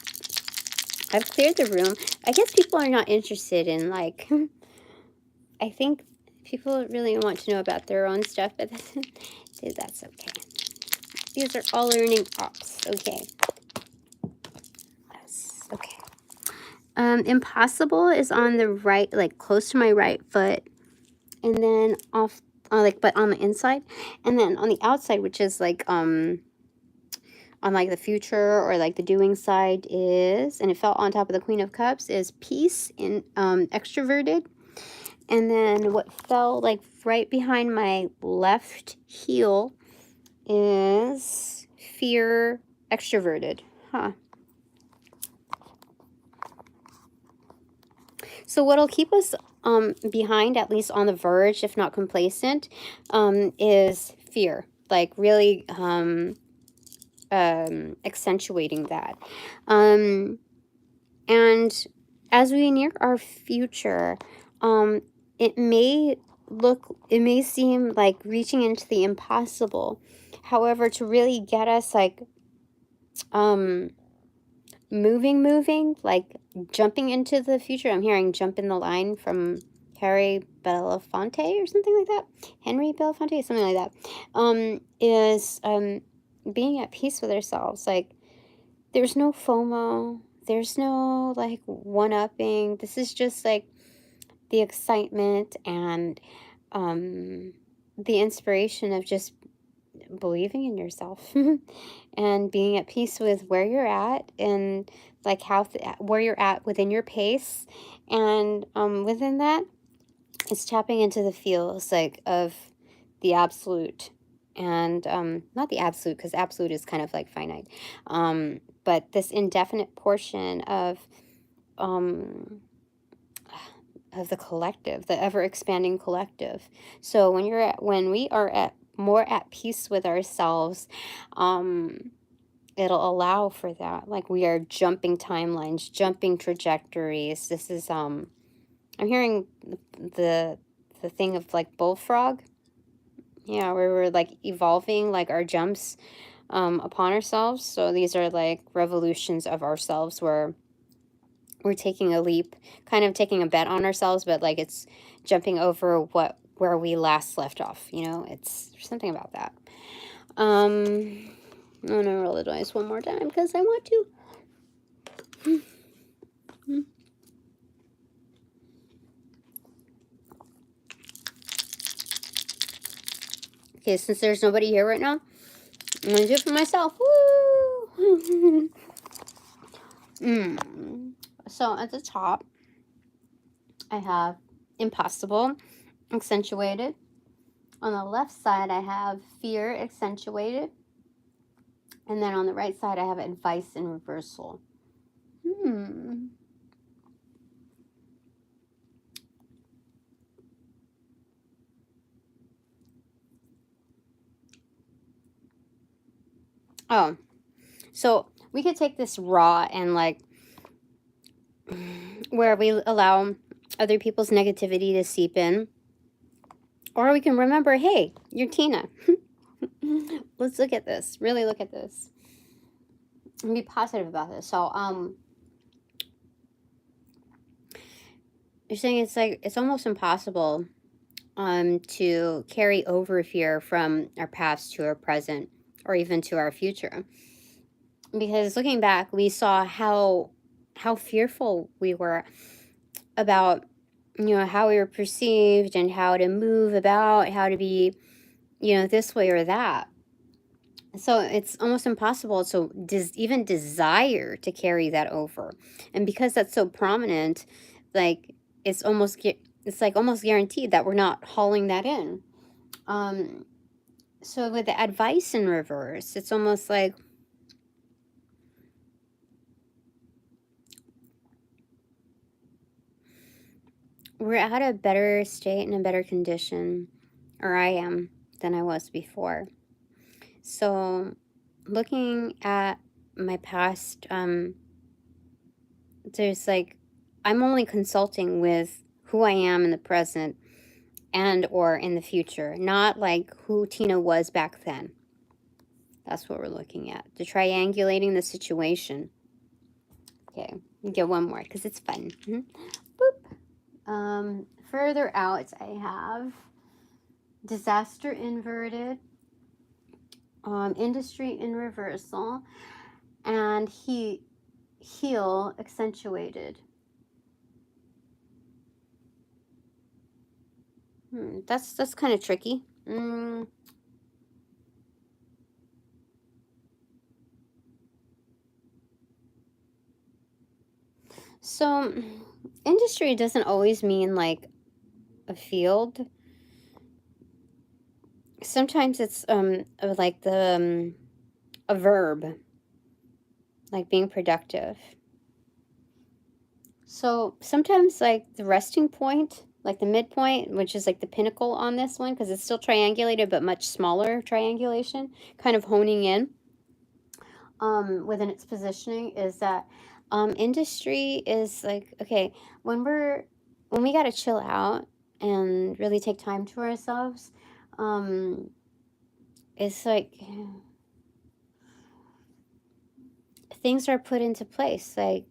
A: I've cleared the room. I guess people are not interested in like I think people really want to know about their own stuff, but that's okay. These are all learning ops. Okay. Yes. Okay. Impossible is on the right, like close to my right foot, and then off, but on the inside, and then on the outside, which is like on like the future or like the doing side is, and it fell on top of the Queen of Cups, is peace in extroverted. And then what fell like right behind my left heel is fear extroverted. Huh. So what'll keep us behind, at least on the verge, if not complacent, is fear. Like really accentuating that. And as we near our future, it may seem like reaching into the impossible. However, to really get us like moving, like jumping into the future. I'm hearing jump in the line from Harry Belafonte or something like that. Henry Belafonte, something like that. Is being at peace with ourselves. Like there's no FOMO. There's no like one-upping. This is just like the excitement and the inspiration of just believing in yourself and being at peace with where you're at and like where you're at within your pace, and within that it's tapping into the feels like of the absolute, and not the absolute, because absolute is kind of like finite, but this indefinite portion of the collective, the ever expanding collective. So when we are at more at peace with ourselves, it'll allow for that. Like we are jumping timelines, jumping trajectories. This is I'm hearing the thing of like bullfrog. Yeah, where we're like evolving like our jumps upon ourselves. So these are like revolutions of ourselves where we're taking a leap, kind of taking a bet on ourselves, but like it's jumping over where we last left off. It's something about that. I'm gonna roll the dice one more time because I want to. Okay, since there's nobody here right now, I'm gonna do it for myself. Woo! So at the top, I have impossible, accentuated. On the left side, I have fear, accentuated. And then on the right side, I have advice in reversal. Oh, so we could take this raw and like where we allow other people's negativity to seep in. Or we can remember, hey, you're Tina. Let's look at this. Really look at this. And be positive about this. So, you're saying it's almost impossible to carry over fear from our past to our present or even to our future. Because looking back, we saw how fearful we were about how we were perceived and how to move about, how to be this way or that. So it's almost impossible to even desire to carry that over. And because that's so prominent, like it's almost guaranteed that we're not hauling that in. So with the advice in reverse, it's almost like we're at a better state and a better condition, or I am, than I was before. So looking at my past, there's like, I'm only consulting with who I am in the present and or in the future, not like who Tina was back then. That's what we're looking at. The triangulating the situation. Okay, get one more because it's fun. Boop. Further out, I have disaster inverted, industry in reversal, and heal accentuated. That's kind of tricky. So, industry doesn't always mean like a field. Sometimes it's like a verb, like being productive. So sometimes like the resting point, like the midpoint, which is like the pinnacle on this one, because it's still triangulated but much smaller triangulation, kind of honing in within its positioning, is that industry is like, okay, when we got to chill out and really take time to ourselves, it's like things are put into place. Like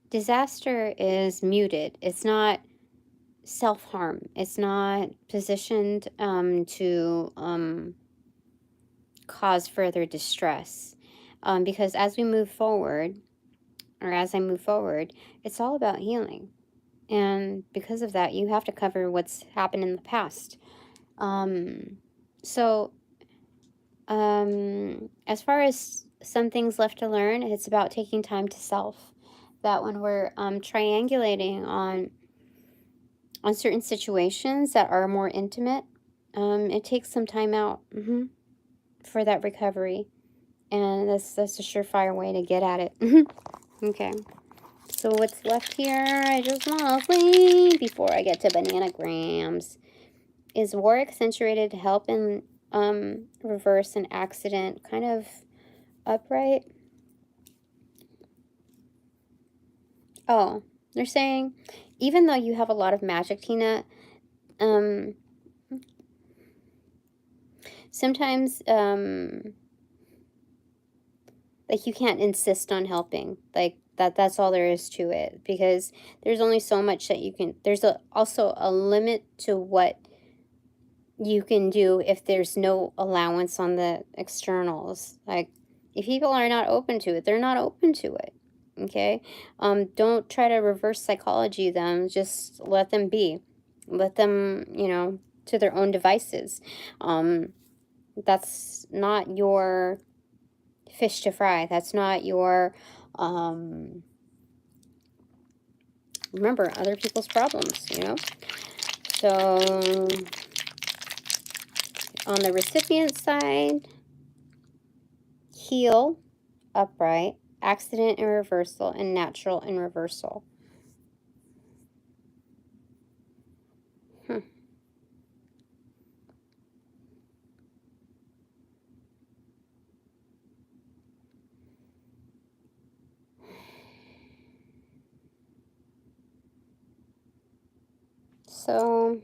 A: disaster is muted. It's not self-harm. It's not positioned to cause further distress. Because as we move forward, or as I move forward, it's all about healing. And because of that, you have to cover what's happened in the past. So as far as some things left to learn, it's about taking time to self. That when we're triangulating on certain situations that are more intimate, it takes some time out for that recovery. And that's a surefire way to get at it. Okay. So what's left here, I just want to see before I get to bananagrams, is war accentuated to help in reverse an accident, kind of upright. Oh, they're saying, even though you have a lot of magic, Tina, sometimes like you can't insist on helping, like that's all there is to it, because there's only so much that you can, there's also a limit to what you can do if there's no allowance on the externals. Like if people are not open to it, they're not open to it. Okay. Don't try to reverse psychology them. Just let them be, let them, to their own devices. That's not your fish to fry. That's not your remember, other people's problems. So on the recipient side, heal, upright, accident in reversal, and natural in reversal. So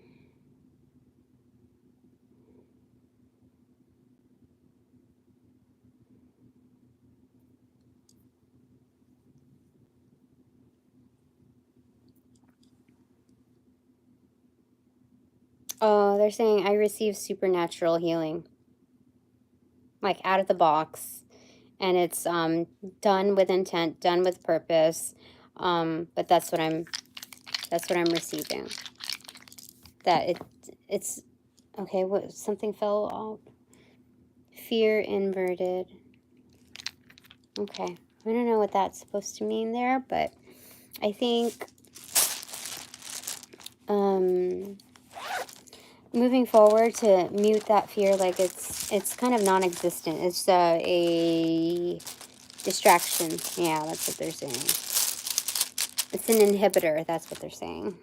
A: they're saying I received supernatural healing, like out of the box, and it's done with intent, done with purpose. But that's what I'm receiving. That it's okay. What, something fell off? Fear inverted. Okay, I don't know what that's supposed to mean there, but I think moving forward, to mute that fear, like it's kind of non-existent. It's a distraction. Yeah, that's what they're saying. It's an inhibitor. That's what they're saying.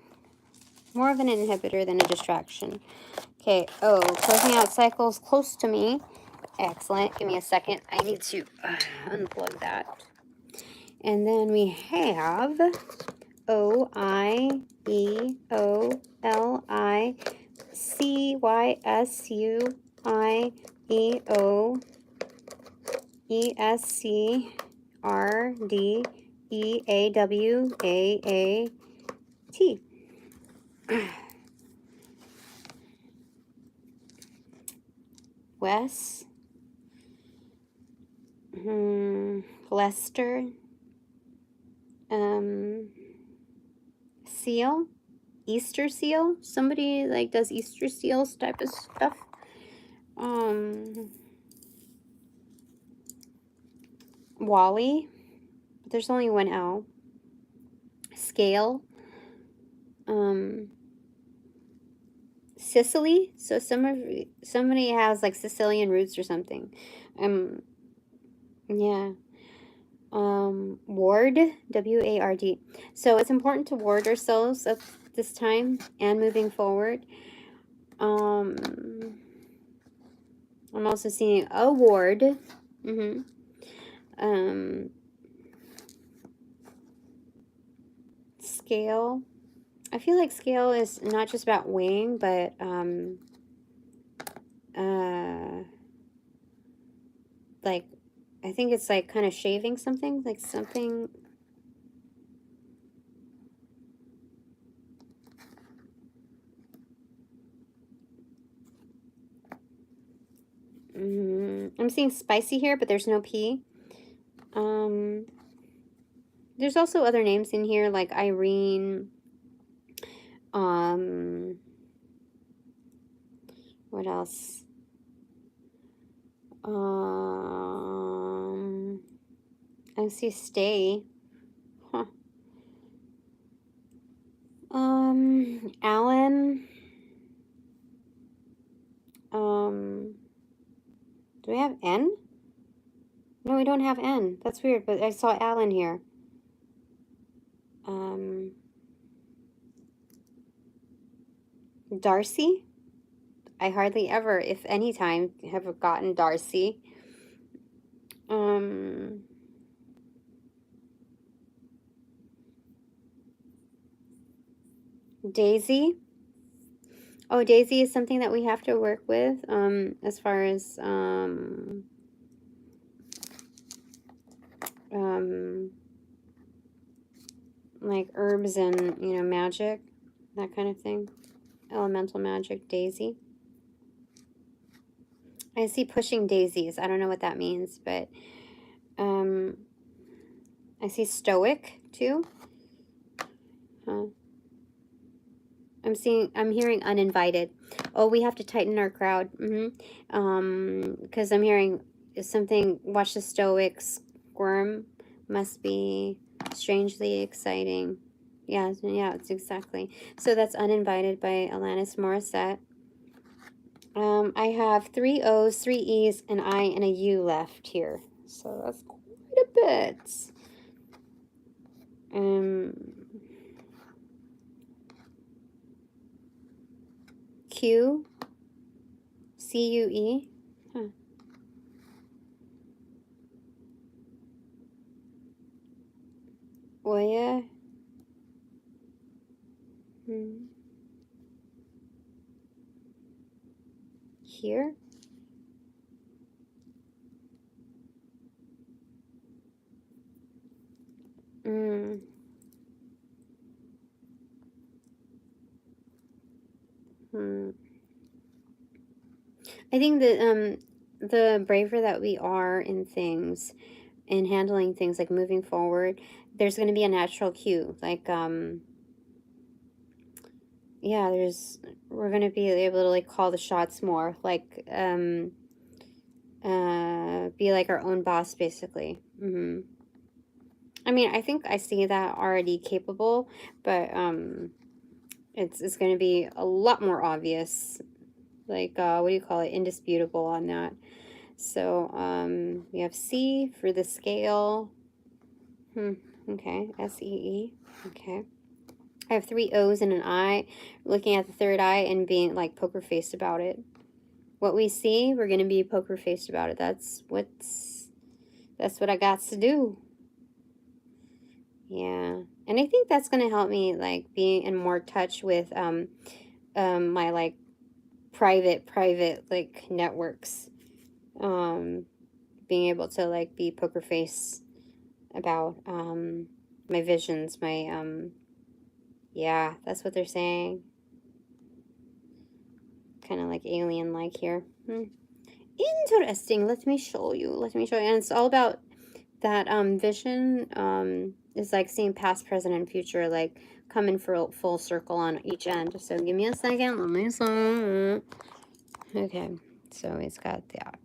A: More of an inhibitor than a distraction. Okay, oh, closing out cycles close to me. Excellent. Give me a second. I need to unplug that. And then we have OIEOLICYSUIEOESCRDEAWAAT. Wes, Lester, Seal, Easter seal. Somebody like does Easter seals type of stuff. Wally, but there's only one L. Scale. Sicily. So somebody has like Sicilian roots or something. Yeah. Ward, W-A-R-D. So it's important to ward ourselves at this time and moving forward. I'm also seeing a ward. Scale. I feel like scale is not just about weighing, but like I think it's like kind of shaving something, like something. I'm seeing spicy here, but there's no P. There's also other names in here like Irene. What else? I see stay. Huh. Alan. Do we have N? No, we don't have N. That's weird, but I saw Alan here. Darcy. I hardly ever, if any time, have gotten Darcy. Daisy. Oh, Daisy is something that we have to work with, as far as, like herbs and, you know, magic, that kind of thing. Elemental magic, Daisy. I see pushing daisies. I don't know what that means, but, I see stoic, too. Huh. I'm hearing uninvited. Oh, we have to tighten our crowd. Because I'm hearing something, watch the stoic squirm, must be strangely exciting. Yeah, it's exactly. So that's Uninvited by Alanis Morissette. I have 3 O's, 3 E's, an I, and a U left here. So that's quite a bit. Q, C-U-E. Huh. Oya. Here. I think that the braver that we are in things, in handling things, like moving forward, there's going to be a natural cue. Like, yeah, we're going to be able to like call the shots more, like, be like our own boss, basically. I mean, I think I see that already capable, but it's going to be a lot more obvious, like, what do you call it, indisputable on that. So we have C for the scale. Okay, S-E-E. Okay. I have 3 O's and an I, looking at the third eye and being like poker faced about it. What we see, we're going to be poker faced about it. That's what I got to do. Yeah. And I think that's going to help me like being in more touch with my like private like networks. Being able to like be poker face about my visions, my yeah, that's what they're saying. Kind of like alien like here. Interesting. Let me show you. Let me show you. And it's all about that vision is like seeing past, present, and future, like coming for full circle on each end. So give me a second. Let me see. Okay. So it's got that.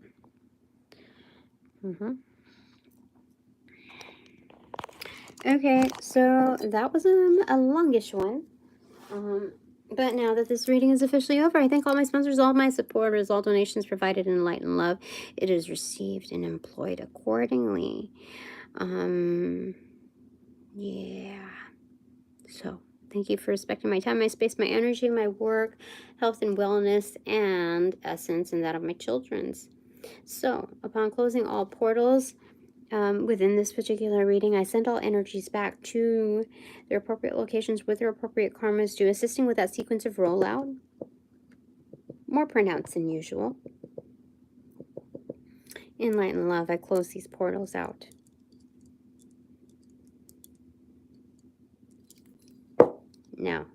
A: Okay, so that was a longish one. But now that this reading is officially over, I thank all my sponsors, all my supporters, all donations provided in light and love. It is received and employed accordingly. Yeah. So, thank you for respecting my time, my space, my energy, my work, health and wellness, and essence, and that of my children's. So, upon closing all portals, within this particular reading, I send all energies back to their appropriate locations with their appropriate karmas due, assisting with that sequence of rollout. More pronounced than usual. In light and love, I close these portals out. Now,